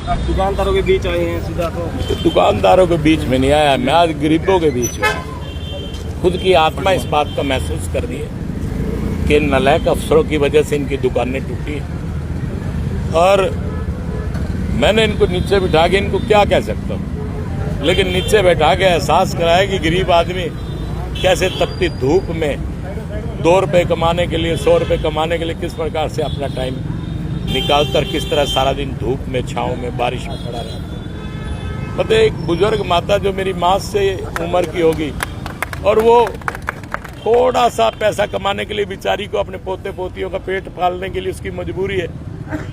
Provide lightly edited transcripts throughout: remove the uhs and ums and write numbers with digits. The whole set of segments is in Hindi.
दुकानदारों के बीच आए हैं सीधा। तो दुकानदारों के बीच में नहीं आया, मैं आज गरीबों के बीच में आया। खुद की आत्मा इस बात का महसूस कर रही है कि नालायक अफसरों की वजह से इनकी दुकानें टूटी हैं। और मैंने इनको नीचे बिठा के इनको क्या कह सकता हूँ, लेकिन नीचे बैठा के एहसास कराया कि गरीब आदमी कैसे तपती धूप में 2 रुपये कमाने के लिए, 100 रुपये कमाने के लिए किस प्रकार से अपना टाइम निकालकर किस तरह सारा दिन धूप में, छाँव में, बारिश में खड़ा रहता है। मतलब एक बुजुर्ग माता जो मेरी माँ से उम्र की होगी और वो थोड़ा सा पैसा कमाने के लिए बेचारी को अपने पोते पोतियों का पेट पालने के लिए उसकी मजबूरी है,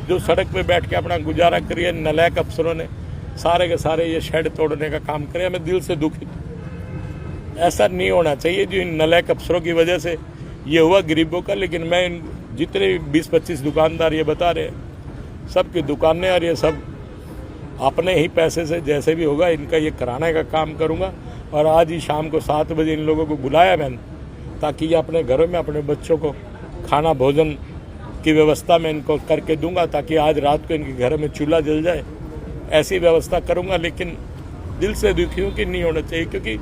जो सड़क पे बैठ के अपना गुजारा करिए। नालायक अफसरों ने सारे के सारे ये शेड तोड़ने का काम करे। मैं दिल से दुखी, ऐसा नहीं होना चाहिए जो इन नालायक अफसरों की वजह से ये हुआ गरीबों का। लेकिन मैं इन जितने 20-25 दुकानदार ये बता रहे हैं, सबकी दुकानें और ये सब अपने ही पैसे से जैसे भी होगा इनका ये कराने का काम करूँगा। और आज ही शाम को 7 बजे इन लोगों को बुलाया मैंने, ताकि ये अपने घरों में अपने बच्चों को खाना भोजन की व्यवस्था मैं इनको करके दूंगा, ताकि आज रात को इनके घर में चूल्हा जल जाए, ऐसी व्यवस्था करूंगा। लेकिन दिल से दुखी हूँ कि नहीं होना चाहिए, क्योंकि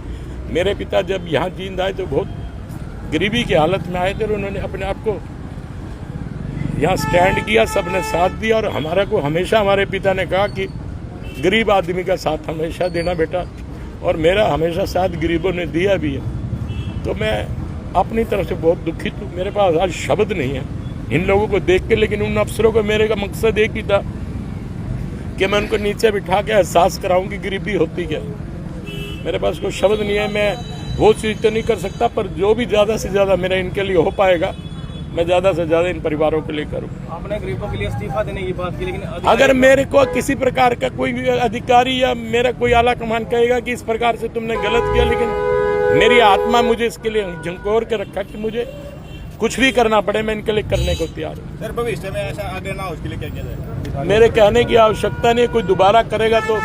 मेरे पिता जब यहाँ जींद आए तो बहुत गरीबी की हालत में आए थे और उन्होंने अपने आप को यहाँ स्टैंड किया, सबने साथ दिया। और हमेशा हमारे पिता ने कहा कि गरीब आदमी का साथ हमेशा देना बेटा, और मेरा हमेशा साथ गरीबों ने दिया भी है। तो मैं अपनी तरफ से बहुत दुखित हूँ। मेरे पास आज शब्द नहीं है इन लोगों को देख के, लेकिन उन अफसरों को मेरे का मकसद एक ही था कि मैं उनको नीचे बिठा के एहसास कराऊं कि गरीबी होती क्या। मेरे पास कोई शब्द नहीं है, मैं वो चीज़ तो नहीं कर सकता, पर जो भी ज़्यादा से ज़्यादा मेरा इनके लिए हो पाएगा मैं ज़्यादा से ज़्यादा इन परिवारों के लिए करूँ। आपने गरीबों के लिए इस्तीफा देने की बात की, लेकिन अगर मेरे को किसी प्रकार का कोई भी अधिकारी या मेरा कोई आला कमान कहेगा कि इस प्रकार से तुमने गलत किया, लेकिन मेरी आत्मा मुझे इसके लिए झंकोर के रखा कि मुझे कुछ भी करना पड़े, मैं इनके लिए करने को तैयार हूँ। सर भविष्य में ऐसा आगे ना हो उसके लिए क्या किया जाए? मेरे कहने की आवश्यकता नहीं, कोई दोबारा करेगा तो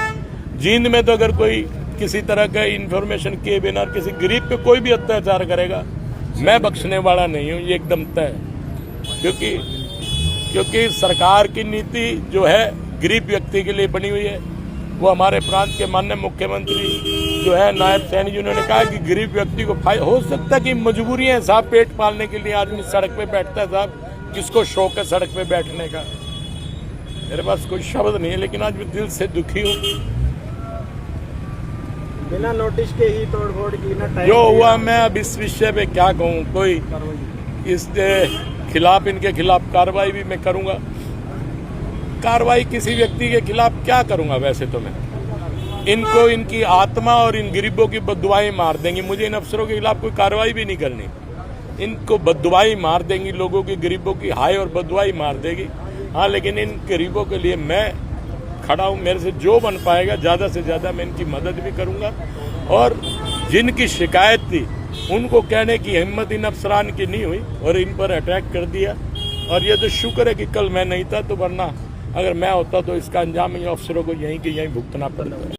जींद में तो अगर कोई किसी तरह का इन्फॉर्मेशन किए बिना किसी गरीब पे कोई भी अत्याचार करेगा, मैं बख्शने वाला नहीं हूँ, ये एकदम तय है। क्योंकि सरकार की नीति जो है गरीब व्यक्ति के लिए बनी हुई है। वो हमारे प्रांत के माननीय मुख्यमंत्री जो है नायब सैनी जी, उन्होंने कहा कि गरीब व्यक्ति को हो सकता है कि मजबूरी है साहब, पेट पालने के लिए आदमी सड़क पे बैठता है साहब, किसको शौक है सड़क पे बैठने का। मेरे पास कोई शब्द नहीं है, लेकिन आज मैं दिल से दुखी हूँ। बिना नोटिस के ही तोड़फोड़ की ना टाइम जो हुआ, मैं अब इस विषय पे क्या कहूँ। कोई इसके खिलाफ, इनके खिलाफ कार्रवाई भी मैं करूँगा। कार्रवाई किसी व्यक्ति के खिलाफ क्या करूँगा, वैसे तो मैं इनको, इनकी आत्मा और इन गरीबों की बददुआएं मार देंगी। मुझे इन अफसरों के खिलाफ कोई कार्रवाई भी नहीं करनी, इनको बददुआएं मार देंगी, लोगों की, गरीबों की हाय और बददुआएं मार देगी। हाँ, लेकिन इन गरीबों के लिए मैं खड़ा हूँ। मेरे से जो बन पाएगा ज़्यादा से ज़्यादा मैं इनकी मदद भी करूँगा। और जिनकी शिकायत थी उनको कहने की हिम्मत इन अफसरान की नहीं हुई और इन पर अटैक कर दिया। और ये तो शुक्र है कि कल मैं नहीं था, तो वरना अगर मैं होता तो इसका अंजाम इन अफसरों को यहीं के यहीं भुगतना पड़ता है।